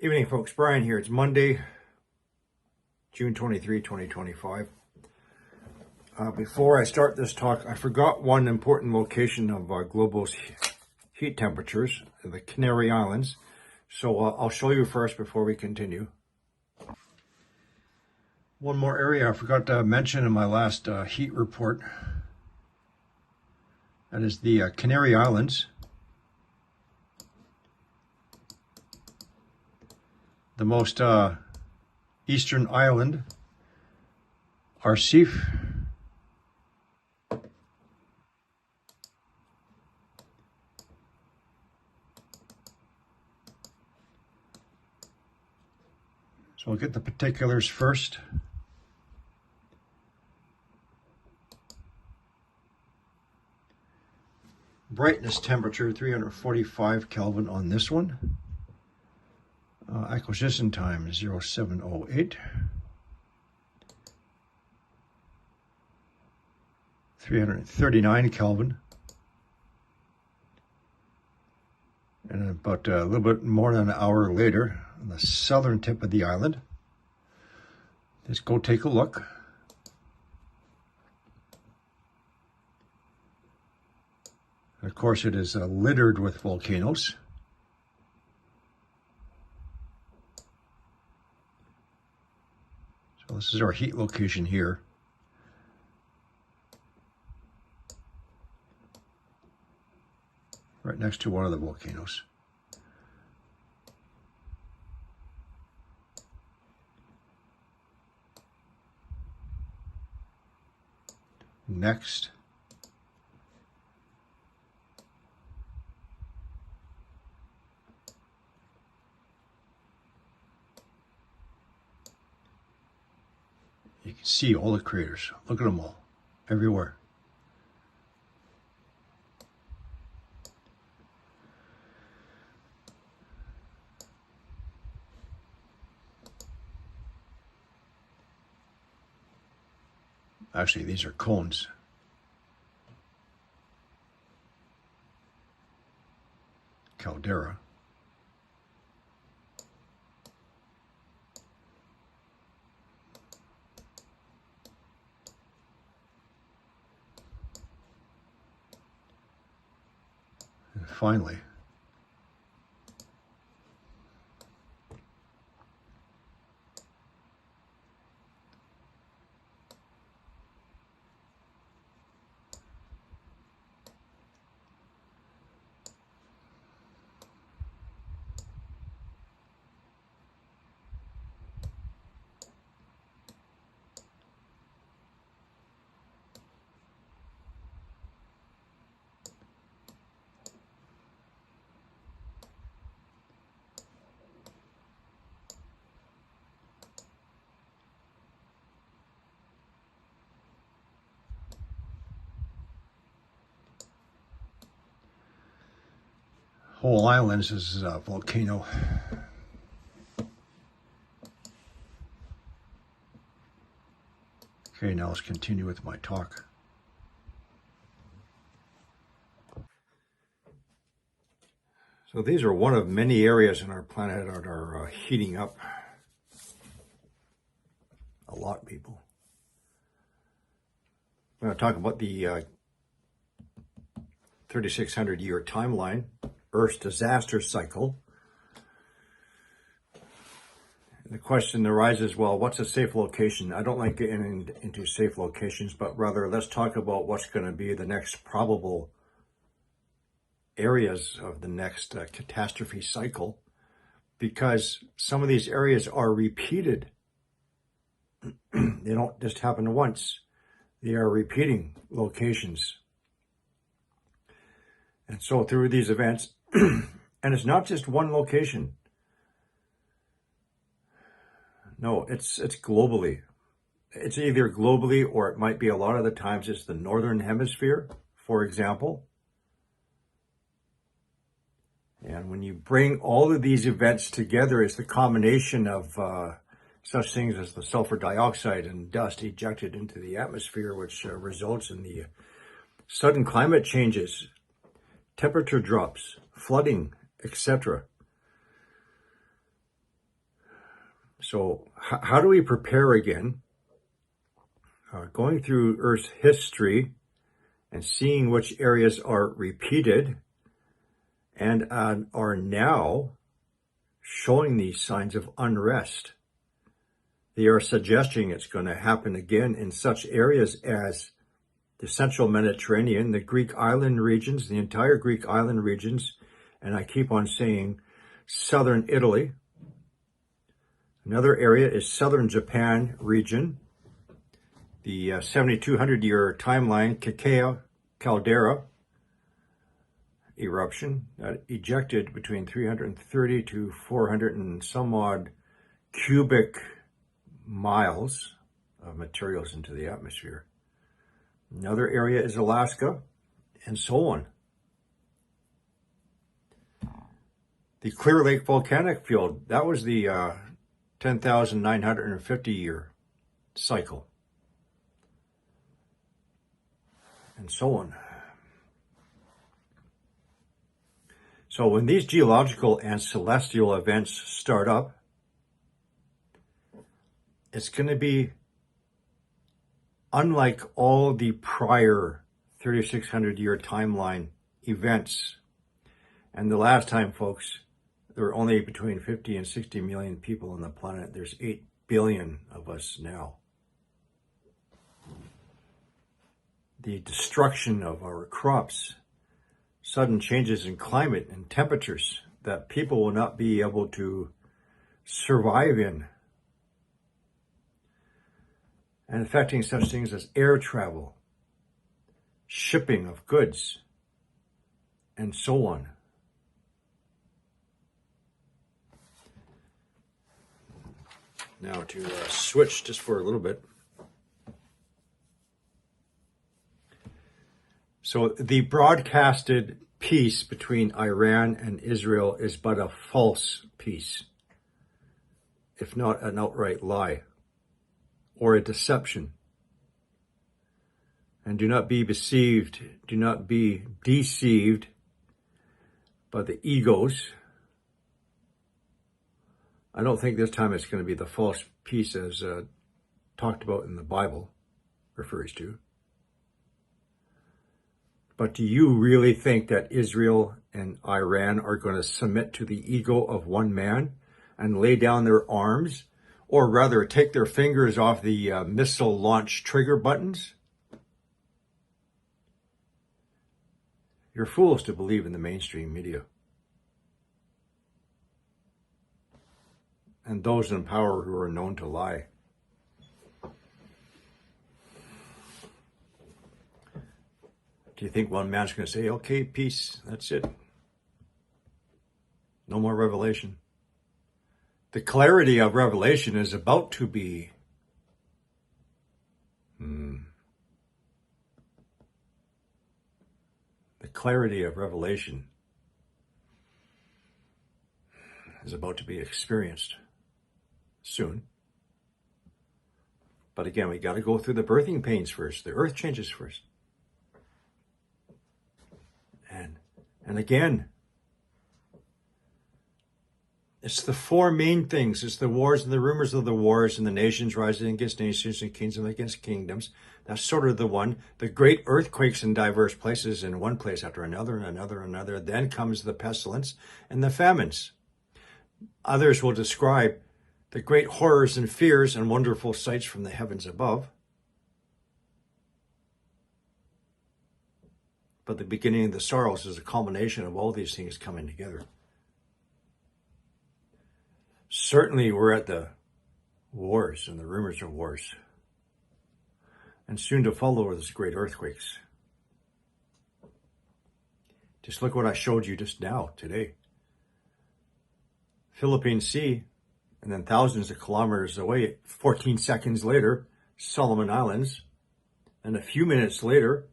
Evening, folks. Brian here. It's Monday, June 23, 2025. Before I start this talk, I forgot one important location of global heat temperatures, the Canary Islands. So I'll show you first before we continue. One more area I forgot to mention in my last heat report. That is the Canary Islands. The most eastern island, Arcif. So we'll get the particulars first. Brightness temperature 345 Kelvin on this one. Acquisition time is 0708. 339 Kelvin. And about a little bit more than an hour later, on the southern tip of the island. Let's go take a look. And of course, it is littered with volcanoes. So this is our heat location here. Right next to one of the volcanoes. Next, you can see all the craters. Look at them all, everywhere. Actually, these are cones. Caldera. And finally, whole islands is a volcano. Okay, now let's continue with my talk. So these are one of many areas in our planet that are heating up. A lot, people. I'm going to talk about the 3,600-year timeline, Earth's disaster cycle. The question arises, well, what's a safe location? I don't like getting into safe locations, but rather let's talk about what's going to be the next probable areas of the next catastrophe cycle, because some of these areas are repeated. They don't just happen once. They are repeating locations. And so through these events, and it's not just one location. No, it's globally. It's either globally, or it might be a lot of the times it's the northern hemisphere, for example. And when you bring all of these events together, it's the combination of such things as the sulfur dioxide and dust ejected into the atmosphere, which results in the sudden climate changes, temperature drops, flooding, etc. So how do we prepare again? Going through Earth's history and seeing which areas are repeated and are now showing these signs of unrest. They are suggesting it's going to happen again in such areas as the central Mediterranean, the Greek island regions, the entire Greek island regions, and I keep on saying southern Italy. Another area is southern Japan region, the 7,200-year timeline Kakea caldera eruption that ejected between 330 to 400 and some odd cubic miles of materials into the atmosphere. Another area is Alaska, and so on. The Clear Lake volcanic field, that was the 10,950-year cycle, and so on. So when these geological and celestial events start up, it's going to be unlike all the prior 3,600-year timeline events. And the last time, folks, there were only between 50 and 60 million people on the planet. There's 8 billion of us now. The destruction of our crops, sudden changes in climate and temperatures that people will not be able to survive in, and affecting such things as air travel, shipping of goods, and so on. Now to switch just for a little bit. So the broadcasted peace between Iran and Israel is but a false peace, if not an outright lie or a deception. And do not be deceived by the egos. I don't think this time it's going to be the false peace as talked about in the Bible refers to. But do you really think that Israel and Iran are going to submit to the ego of one man and lay down their arms, or rather take their fingers off the missile launch trigger buttons? You're fools to believe in the mainstream media and those in power who are known to lie. Do you think one man's going to say, okay, peace, that's it? No more revelation. The clarity of revelation is about to be the clarity of revelation is about to be experienced soon. But again, we got to go through the birthing pains first. The earth changes first. And again, it's the four main things. It's the wars and the rumors of the wars and the nations rising against nations and kingdoms against kingdoms. That's sort of the one. The great earthquakes in diverse places, in one place after another and another and another. Then comes the pestilence and the famines. Others will describe the great horrors and fears and wonderful sights from the heavens above. But the beginning of the sorrows is a culmination of all these things coming together. Certainly we're at the wars and the rumors of wars. And soon to follow are those great earthquakes. Just look what I showed you just now, today. Philippine Sea, and then thousands of kilometers away, 14 seconds later, Solomon Islands, and a few minutes later,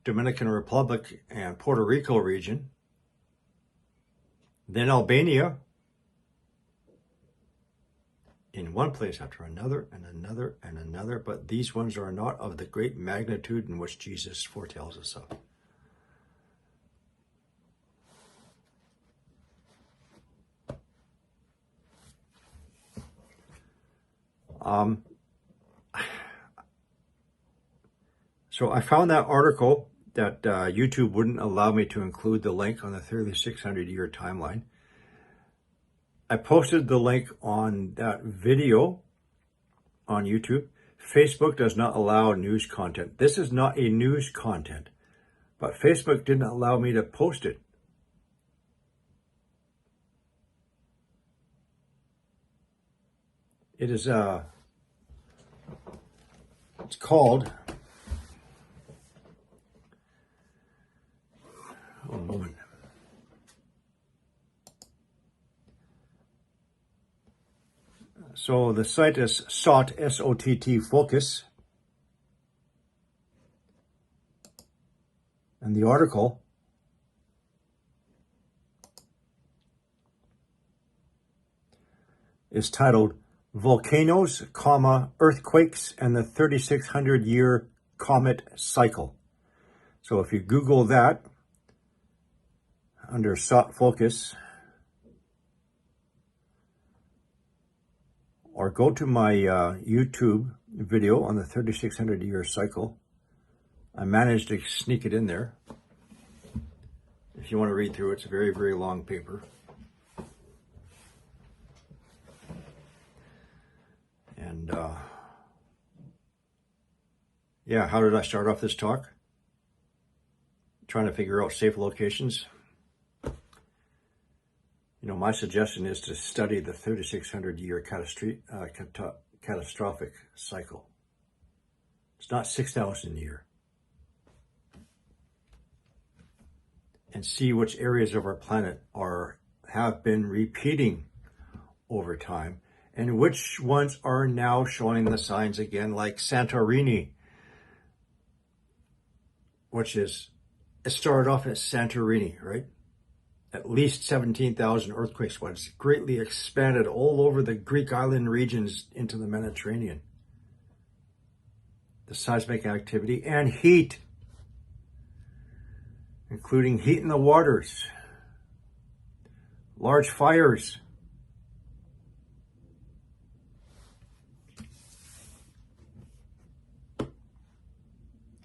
Dominican Republic and Puerto Rico region, then Albania, in one place after another and another and another, but these ones are not of the great magnitude in which Jesus foretells us of. So I found that article that YouTube wouldn't allow me to include the link on the 3,600-year timeline. I posted the link on that video on YouTube. Facebook does not allow news content. This is not a news content, but Facebook didn't allow me to post it. It is, it's called, oh, moment. So the site is SOTT, S-O-T-T, Focus. And the article is titled Volcanoes, Earthquakes, and the 3,600-Year Comet Cycle. So if you Google that under SOTT Focus, or go to my YouTube video on the 3,600-year cycle, I managed to sneak it in there. If you want to read through it, it's a very, very long paper. And yeah, how did I start off this talk? Trying to figure out safe locations. You know, my suggestion is to study the 3,600-year catastrophic cycle. It's not 6,000 year. And see which areas of our planet have been repeating over time, and which ones are now showing the signs again, like Santorini, it started off as Santorini, right? At least 17,000 earthquakes, but it's greatly expanded all over the Greek island regions into the Mediterranean. The seismic activity and heat, including heat in the waters, large fires,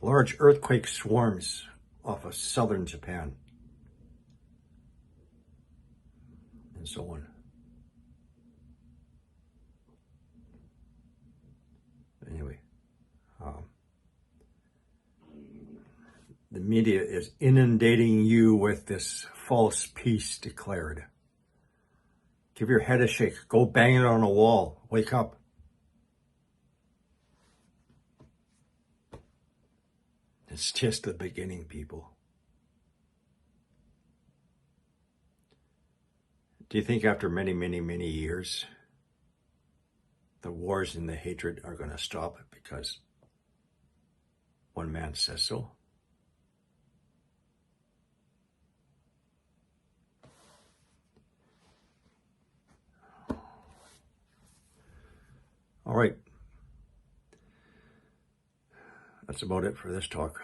large earthquake swarms off of southern Japan, and so on. Anyway, the media is inundating you with this false peace declared. Give your head a shake. Go bang it on a wall. Wake up. It's just the beginning, people. Do you think after many, many, many years, the wars and the hatred are going to stop because one man says so? All right. That's about it for this talk.